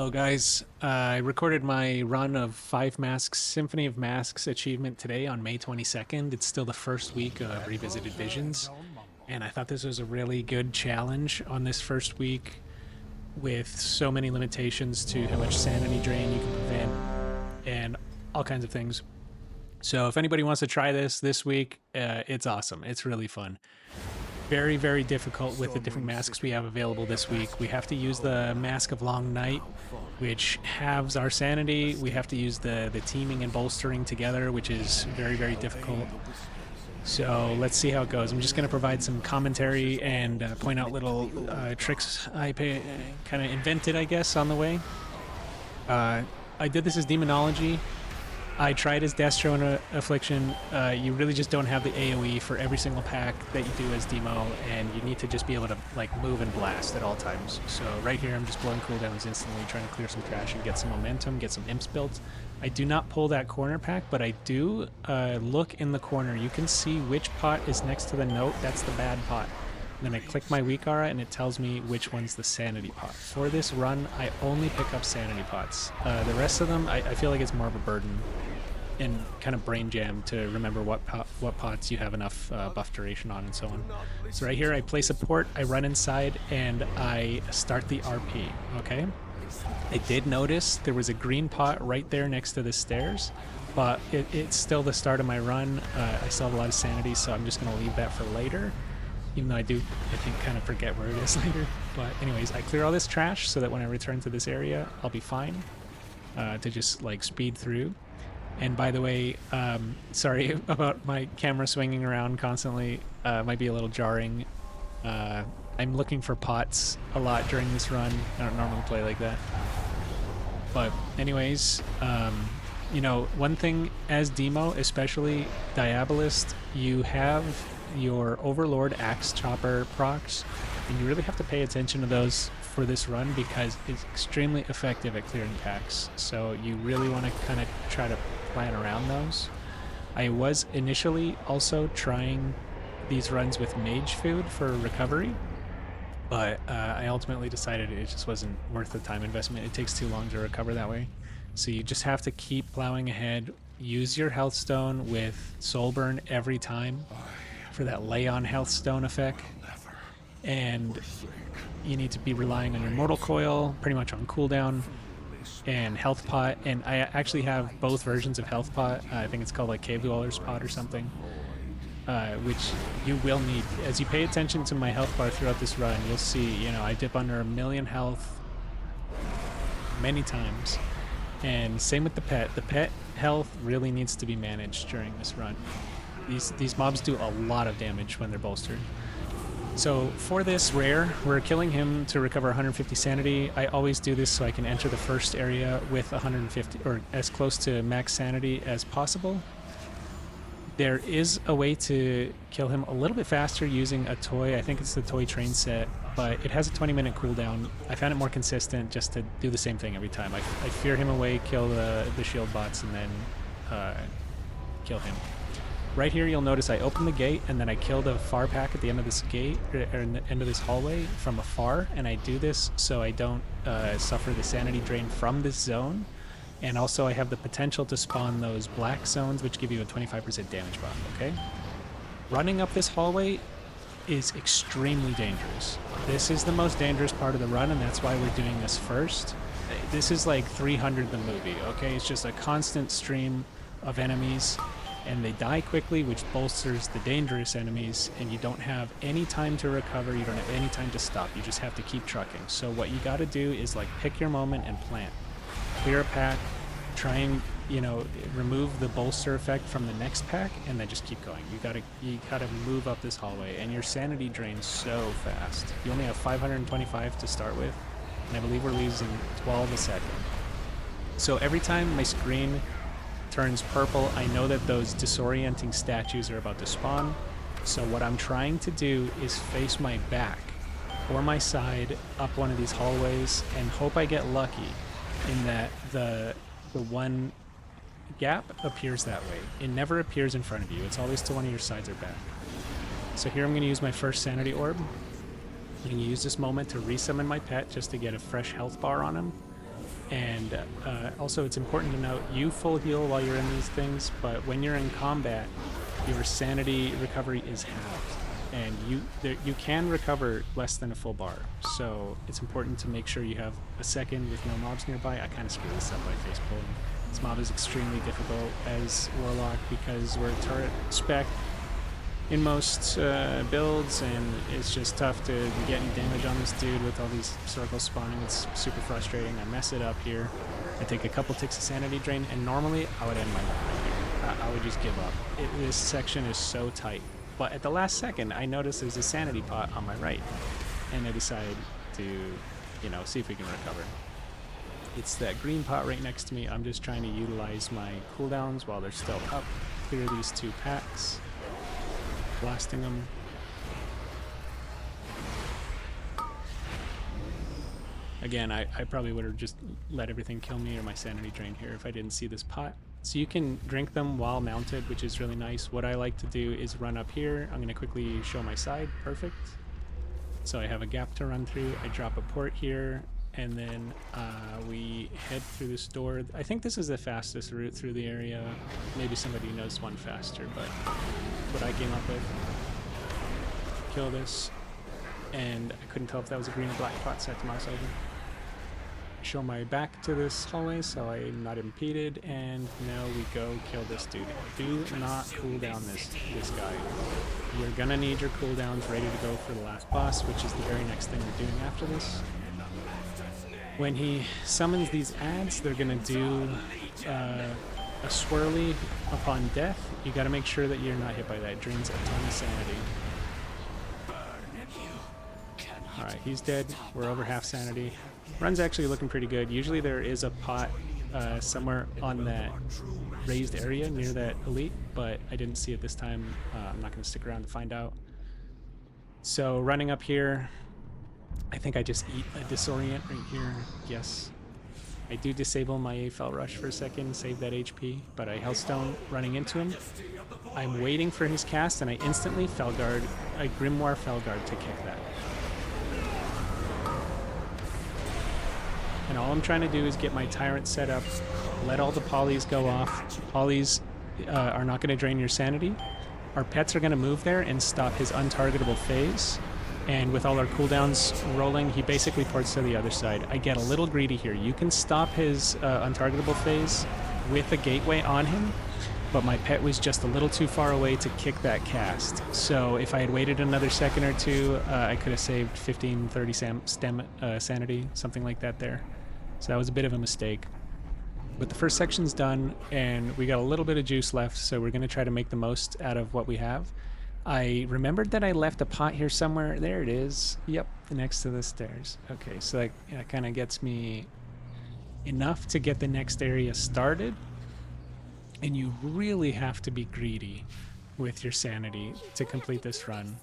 Hello guys, I recorded my run of 5 Masks Symphony of Masks achievement today on May 22nd. It's still the first week of Revisited Visions, and I thought this was a really good challenge on this first week with so many limitations to how much sanity drain you can prevent and all kinds of things. So if anybody wants to try this week, it's awesome. It's really fun. Very, very difficult with the different masks we have available this week. We have to use the Mask of Long Night, which halves our sanity. We have to use the teeming and bolstering together, which is very, very difficult. So let's see how it goes. I'm just going to provide some commentary and point out little tricks I kind of invented, I guess, on the way. I did this as Demonology. I tried as Destro and Affliction. You really just don't have the AoE for every single pack that you do as Demo, and you need to just be able to like move and blast at all times. So right here I'm just blowing cooldowns instantly, trying to clear some trash and get some momentum, get some imps built. I do not pull that corner pack, but I do look in the corner. You can see which pot is next to the note. That's the bad pot. And then I click my weak aura and it tells me which one's the sanity pot. For this run, I only pick up sanity pots. The rest of them, I feel like it's more of a burden and kind of brain jam to remember what pots you have enough buff duration on and so on. So right here, I place a port, I run inside, and I start the RP, okay? I did notice there was a green pot right there next to the stairs, but it's still the start of my run. I still have a lot of sanity, so I'm just gonna leave that for later. Even though I think, kind of forget where it is later. But anyways, I clear all this trash so that when I return to this area, I'll be fine to just like speed through. And by the way, sorry about my camera swinging around constantly. Might be a little jarring. I'm looking for pots a lot during this run. I don't normally play like that. But anyways, you know, one thing as Demo, especially Diabolist, you have your Overlord Axe Chopper procs, and you really have to pay attention to those for this run because it's extremely effective at clearing packs. So you really want to kind of try to plan around those. I was initially also trying these runs with Mage Food for recovery, but I ultimately decided it just wasn't worth the time investment. It takes too long to recover that way. So you just have to keep plowing ahead. Use your health stone with Soul Burn every time for that lay on health stone effect. And you need to be relying on your Mortal Coil, pretty much on cooldown, and Health Pot. And I actually have both versions of Health Pot. I think it's called like Cave Dweller's Pot or something, which you will need. As you pay attention to my health bar throughout this run, you'll see, you know, I dip under 1,000,000 health many times. And same with the pet. The pet health really needs to be managed during this run. These mobs do a lot of damage when they're bolstered. So for this rare, we're killing him to recover 150 sanity. I always do this so I can enter the first area with 150 or as close to max sanity as possible. There is a way to kill him a little bit faster using a toy. I think it's the toy train set, but it has a 20-minute cooldown. I found it more consistent just to do the same thing every time. I fear him away, kill the shield bots, and then kill him. Right here, you'll notice I open the gate, and then I kill the far pack at the end of this gate, or in the end of this hallway from afar, and I do this so I don't suffer the sanity drain from this zone. And also I have the potential to spawn those black zones, which give you a 25% damage buff, okay? Running up this hallway is extremely dangerous. This is the most dangerous part of the run, and that's why we're doing this first. This is like 300 the movie, okay? It's just a constant stream of enemies, and they die quickly, which bolsters the dangerous enemies, and you don't have any time to recover, you don't have any time to stop, you just have to keep trucking. So what you gotta do is like pick your moment and plant. Clear a pack, try and, you know, remove the bolster effect from the next pack, and then just keep going. You gotta move up this hallway, and your sanity drains so fast. You only have 525 to start with, and I believe we're losing 12 a second. So every time my screen turns purple, I know that those disorienting statues are about to spawn. So what I'm trying to do is face my back or my side up one of these hallways and hope I get lucky in that the one gap appears that way. It never appears in front of you. It's always to one of your sides or back. So here I'm going to use my first sanity orb. I'm going to use this moment to resummon my pet just to get a fresh health bar on him. And also, it's important to note you full heal while you're in these things, but when you're in combat, your sanity recovery is halved, and you can recover less than a full bar. So it's important to make sure you have a second with no mobs nearby. I kind of screwed this up by face pulling. This mob is extremely difficult as Warlock because we're turret spec in most builds, and it's just tough to get any damage on this dude with all these circles spawning. It's super frustrating. I mess it up here. I take a couple ticks of sanity drain, and normally I would end my run right here. I would just give up. This section is so tight. But at the last second, I notice there's a sanity pot on my right, and I decide to, you know, see if we can recover. It's that green pot right next to me. I'm just trying to utilize my cooldowns while they're still up. Clear these 2 packs. Blasting them. Again, I probably would have just let everything kill me or my sanity drain here if I didn't see this pot. So you can drink them while mounted, which is really nice. What I like to do is run up here. I'm going to quickly show my side. Perfect. So I have a gap to run through. I drop a port here, and then we head through this door. I think this is the fastest route through the area. Maybe somebody knows one faster, but what I came up with. Kill this, and I couldn't tell if that was a green or black pot, set to mouse over. Show my back to this hallway so I'm not impeded, and now we go kill this dude. Do not cool down this guy. You're gonna need your cooldowns ready to go for the last boss, which is the very next thing we're doing after this. When he summons these ads, they're gonna do a swirly upon death. You gotta make sure that you're not hit by that. It drains a ton of sanity. Alright, he's dead. We're over half sanity. Run's actually looking pretty good. Usually there is a pot somewhere on that raised area near that elite, but I didn't see it this time. I'm not going to stick around to find out. So running up here, I think I just eat a disorient right here. Yes. I do disable my AFL rush for a second, save that HP, but I Hellstone running into him. I'm waiting for his cast, and I instantly Felguard, a Grimoire Felguard to kick that. And all I'm trying to do is get my Tyrant set up, let all the polys go off. Polys are not going to drain your sanity. Our pets are going to move there and stop his untargetable phase. And with all our cooldowns rolling, he basically ports to the other side. I get a little greedy here. You can stop his untargetable phase with a gateway on him, but my pet was just a little too far away to kick that cast. So if I had waited another second or two, I could have saved 15, 30 sanity, something like that there. So that was a bit of a mistake. But the first section's done, and we got a little bit of juice left, so we're going to try to make the most out of what we have. I remembered that I left a pot here somewhere. There it is. Yep, next to the stairs. Okay, so that kind of gets me enough to get the next area started. And you really have to be greedy with your sanity to complete this run.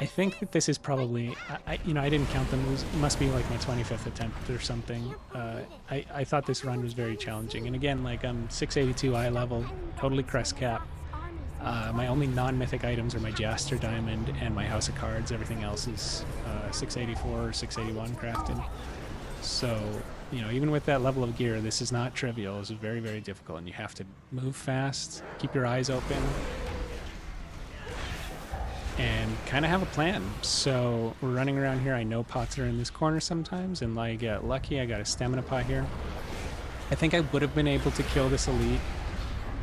I think that this is probably, I didn't count them. It must be like my 25th attempt or something. I thought this run was very challenging. And again, like I'm 682 eye level, totally crest cap. My only non-mythic items are my Jaster Diamond and my House of Cards. Everything else is 684 or 681 crafted. So, even with that level of gear, this is not trivial. This is very, very difficult, and you have to move fast, keep your eyes open, and kind of have a plan. So we're running around here. I know pots are in this corner sometimes, and I get lucky. I got a stamina pot here. I think I would have been able to kill this elite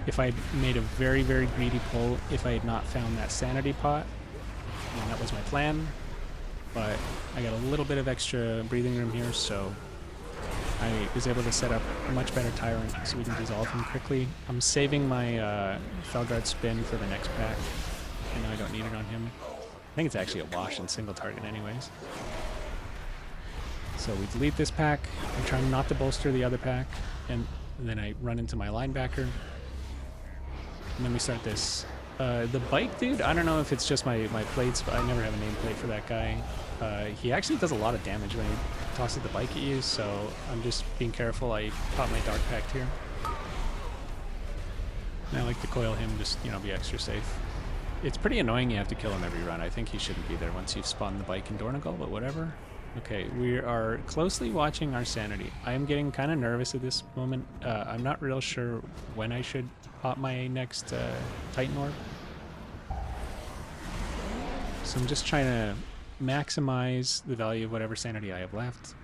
if I had made a very, very greedy pull, if I had not found that sanity pot. And that was my plan. But I got a little bit of extra breathing room here, so I was able to set up a much better Tyrant so we can dissolve him quickly. I'm saving my Felguard spin for the next pack. I know I don't need it on him. I think it's actually a wash and single target anyways. So we delete this pack. I'm trying not to bolster the other pack. And then I run into my linebacker. And then we start this. The bike dude, I don't know if it's just my plates, but I never have a nameplate for that guy. He actually does a lot of damage when he tosses the bike at you, so I'm just being careful. I pop my Dark Pact here. And I like to coil him, just, be extra safe. It's pretty annoying you have to kill him every run. I think he shouldn't be there once you've spawned the bike in Dornagal, but whatever. Okay, we are closely watching our sanity. I am getting kind of nervous at this moment. I'm not real sure when I should pop my next Titan Orb. So I'm just trying to maximize the value of whatever sanity I have left.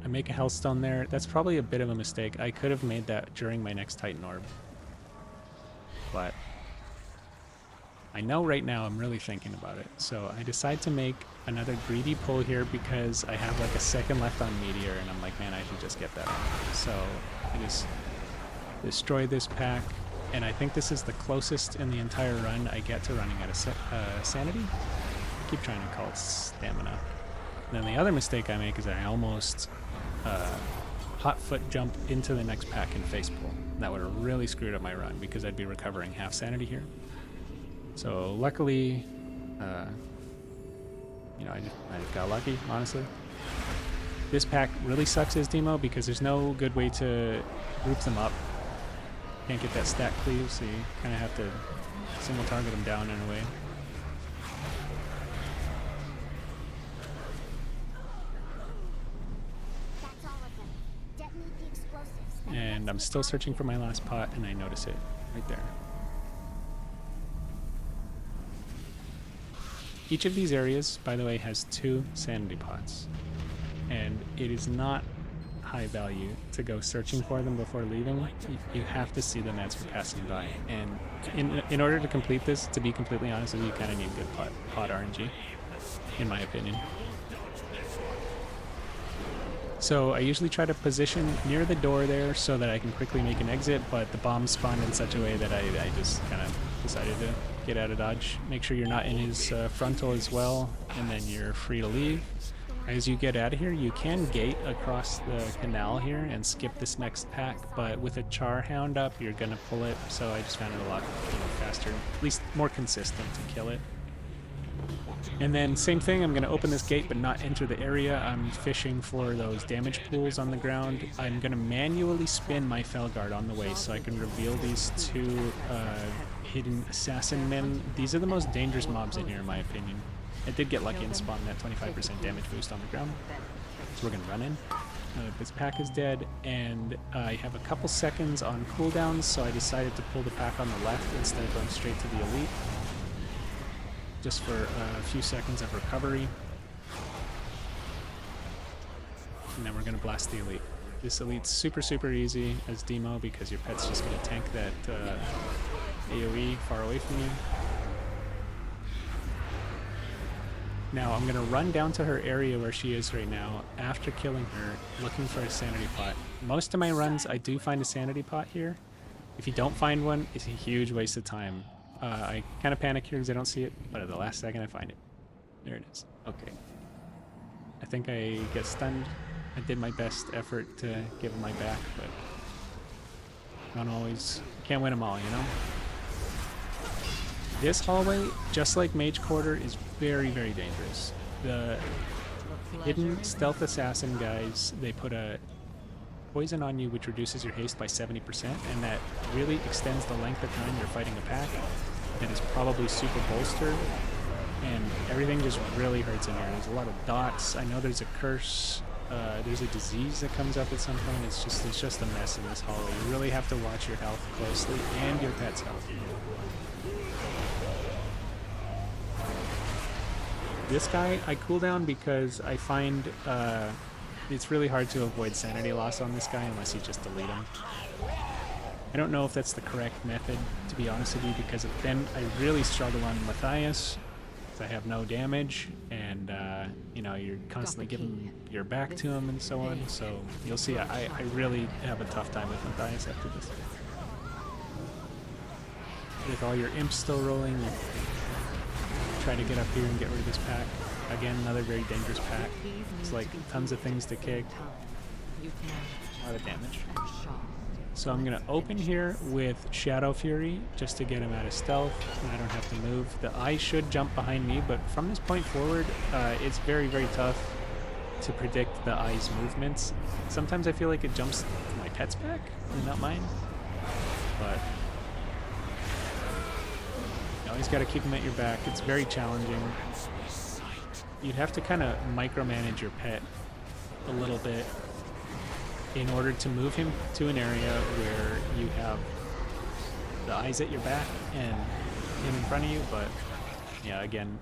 I make a Hellstone there. That's probably a bit of a mistake. I could have made that during my next Titan Orb. But I know right now I'm really thinking about it. So I decide to make another greedy pull here because I have like a second left on Meteor and I'm like, man, I should just get that on. So I just destroy this pack. And I think this is the closest in the entire run I get to running out of sanity. I keep trying to call it stamina. And then the other mistake I make is I almost hot foot jump into the next pack and face pull. That would have really screwed up my run because I'd be recovering half sanity here. So luckily, you know, I just got lucky, honestly. This pack really sucks as demo because there's no good way to group them up. Can't get that stack cleave, so you kind of have to single target them down in a way. And I'm still searching for my last pot, and I notice it right there. Each of these areas, by the way, has 2 sanity pots, and it is not high value to go searching for them before leaving. You have to see them as you're passing by, and in order to complete this, to be completely honest with you, you kind of need good pot RNG, in my opinion. So I usually try to position near the door there so that I can quickly make an exit, but the bombs spawned in such a way that I just kind of decided to get out of dodge. Make sure you're not in his frontal as well, and then you're free to leave. As you get out of here, you can gate across the canal here and skip this next pack, but with a Char Hound up, you're going to pull it, so I just found it a lot faster, at least more consistent to kill it. And then same thing, I'm going to open this gate but not enter the area. I'm fishing for those damage pools on the ground. I'm going to manually spin my Felguard on the way so I can reveal these 2 hidden assassin men. These are the most dangerous mobs in here in my opinion. I did get lucky and spawned that 25% damage boost on the ground. So we're going to run in. This pack is dead, and I have a couple seconds on cooldowns, so I decided to pull the pack on the left instead of going straight to the elite. Just for a few seconds of recovery. And then we're going to blast the elite. This elite's super, super easy as demo because your pet's just going to tank that AoE far away from you. Now I'm going to run down to her area where she is right now after killing her, looking for a sanity pot. Most of my runs, I do find a sanity pot here. If you don't find one, it's a huge waste of time. I kind of panic here because I don't see it, but at the last second I find it. There it is. Okay. I think I get stunned. I did my best effort to give him my back, but not always. Can't win them all, you know? This hallway, just like Mage Quarter, is very, very dangerous. The hidden stealth assassin guys, they put a poison on you which reduces your haste by 70%, and that really extends the length of time you're fighting a pack. That is probably super bolstered, and everything just really hurts in here. There's a lot of dots. I know there's a curse. There's a disease that comes up at some point. It's just a mess in this hallway. You really have to watch your health closely and your pet's health. This guy, I cool down because I find it's really hard to avoid sanity loss on this guy unless you just delete him. I don't know if that's the correct method, to be honest with you, because then I really struggle on Matthias. I have no damage, and you know, you're constantly giving your back to him and so on. So you'll see, I really have a tough time with Matthias after this. With all your imps still rolling, you try to get up here and get rid of this pack. Again, another very dangerous pack. It's like tons of things to kick. A lot of damage. So I'm going to open here with Shadow Fury just to get him out of stealth, and I don't have to move. The eye should jump behind me, but from this point forward, it's very, very tough to predict the eye's movements. Sometimes I feel like it jumps to my pet's back and not mine, but you always got to keep him at your back. It's very challenging. you'd have to kind of micromanage your pet a little bit in order to move him to an area where you have the eyes at your back and him in front of you. But yeah, again,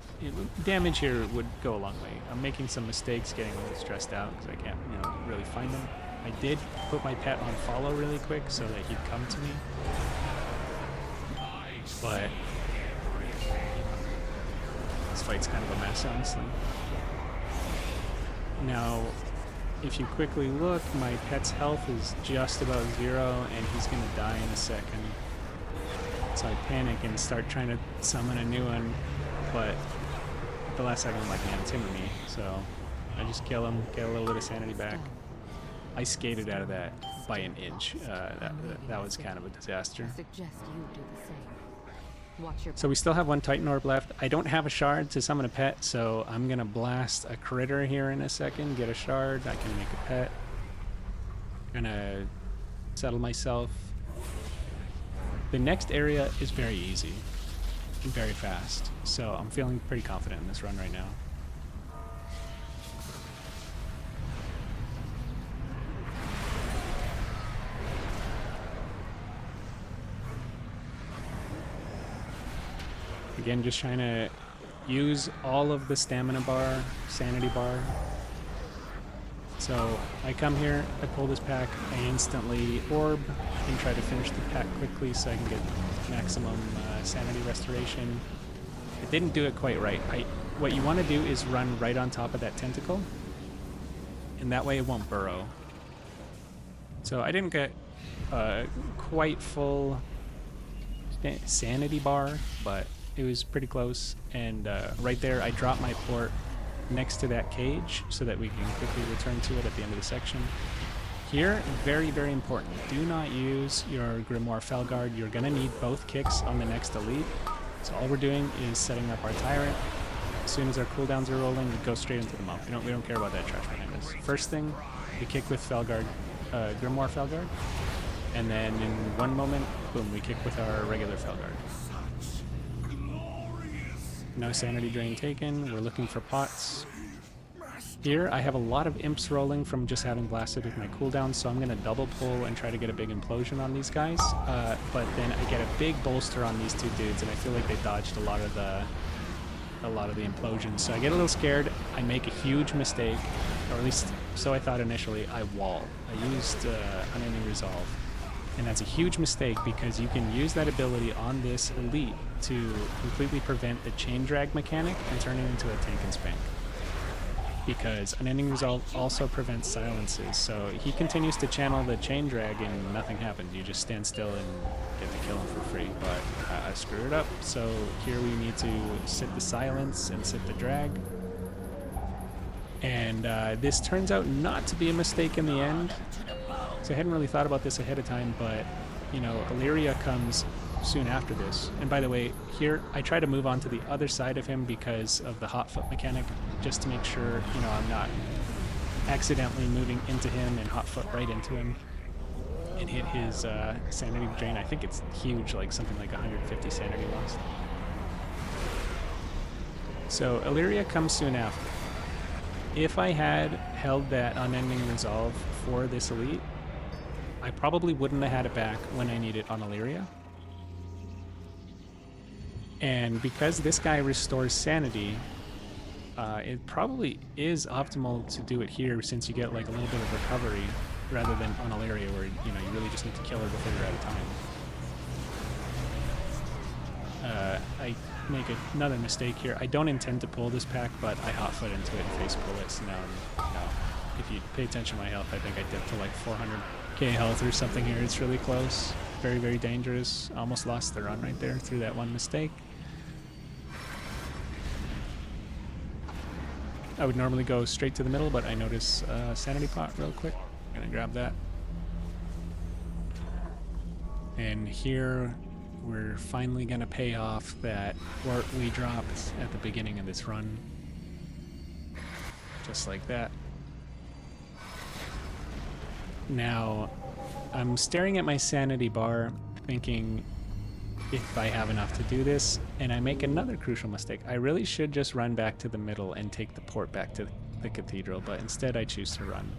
damage here would go a long way. I'm making some mistakes, getting a little stressed out because I can't, really find them. I did put my pet on follow really quick so that he'd come to me. But this fight's kind of a mess, honestly. Now, if you quickly look, my pet's health is just about 0, and he's going to die in a second. So I panic and start trying to summon a new one, but at the last second I'm like, man, timber me. So I just kill him, get a little bit of sanity back. I skated out of that by an inch. That was kind of a disaster. So we still have one Titan Orb left. I don't have a shard to summon a pet, so I'm going to blast a critter here in a second, get a shard, I can make a pet. Gonna settle myself. The next area is very easy and very fast, so I'm feeling pretty confident in this run right now. Again, just trying to use all of the stamina bar, sanity bar. So I come here, I pull this pack, I instantly orb and try to finish the pack quickly so I can get maximum sanity restoration. I didn't do it quite right. What you want to do is run right on top of that tentacle, and that way it won't burrow. So I didn't get quite full sanity bar, but it was pretty close, and right there I dropped my port next to that cage so that we can quickly return to it at the end of the section. Here, very, very important, do not use your Grimoire Felguard. You're going to need both kicks on the next elite. So all we're doing is setting up our Tyrant. As soon as our cooldowns are rolling, we go straight into the mump. We don't care about that trash behind us. First thing, we kick with Felguard, Grimoire Felguard, and then in one moment, boom, we kick with our regular Felguard. No sanity drain taken. We're looking for pots. Here, I have a lot of imps rolling from just having blasted with my cooldown, so I'm going to double pull and try to get a big implosion on these guys. But then I get a big bolster on these two dudes, and I feel like they dodged a lot of the implosions. So I get a little scared. I make a huge mistake, or at least so I thought initially. I wall. I used Unending Resolve. And that's a huge mistake because you can use that ability on this elite to completely prevent the chain drag mechanic and turn it into a tank and spank. Because Unending Resolve also prevents silences, so he continues to channel the chain drag and nothing happens. You just stand still and get to kill him for free. But I screwed it up, so here we need to sit the silence and sit the drag. And this turns out not to be a mistake in the end. So I hadn't really thought about this ahead of time, but, Illyria comes soon after this. And by the way, here, I try to move on to the other side of him because of the hot foot mechanic, just to make sure, I'm not accidentally moving into him and hot foot right into him and hit his sanity drain. I think it's huge, like something like 150 sanity lost. So Illyria comes soon after. If I had held that Unending Resolve for this elite, I probably wouldn't have had it back when I need it on Illyria. And because this guy restores sanity, it probably is optimal to do it here since you get like a little bit of recovery rather than on Illyria where, you really just need to kill her before you're out of time. I make another mistake here. I don't intend to pull this pack, but I hot foot into it and face pull it. So now, if you pay attention to my health, I think I dipped to like 400k health or something here. It's really close. Very, very dangerous. Almost lost the run right there through that one mistake. I would normally go straight to the middle, but I notice sanity pot real quick. I'm gonna grab that. And here we're finally gonna pay off that wart we dropped at the beginning of this run. Just like that. Now, I'm staring at my sanity bar thinking, if I have enough to do this, and I make another crucial mistake. I really should just run back to the middle and take the port back to the cathedral, but instead I choose to run.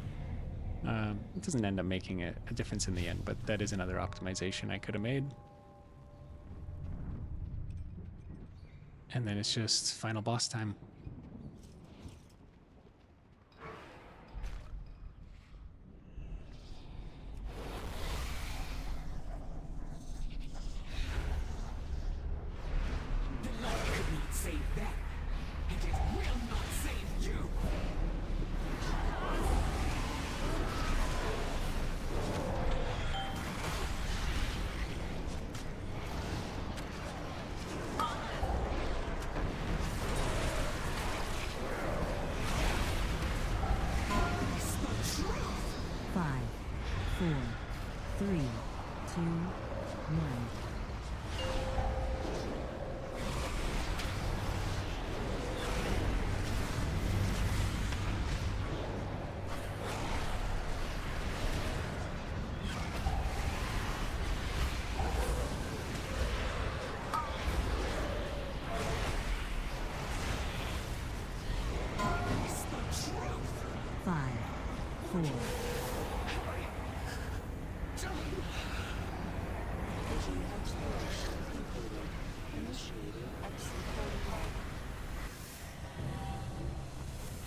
It doesn't end up making a difference in the end, but that is another optimization I could have made. And then it's just final boss time.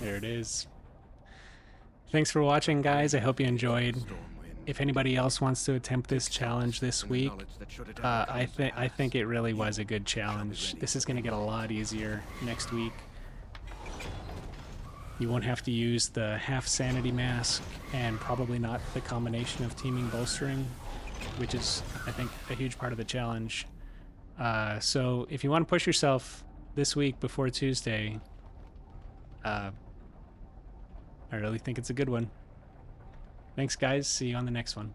There it is. Thanks for watching, guys. I hope you enjoyed. If anybody else wants to attempt this challenge this week, I think it really was a good challenge. This is going to get a lot easier next week. You won't have to use the half sanity mask and probably not the combination of teeming bolstering, which is, I think, a huge part of the challenge. So if you want to push yourself this week before Tuesday, I really think it's a good one. Thanks, guys. See you on the next one.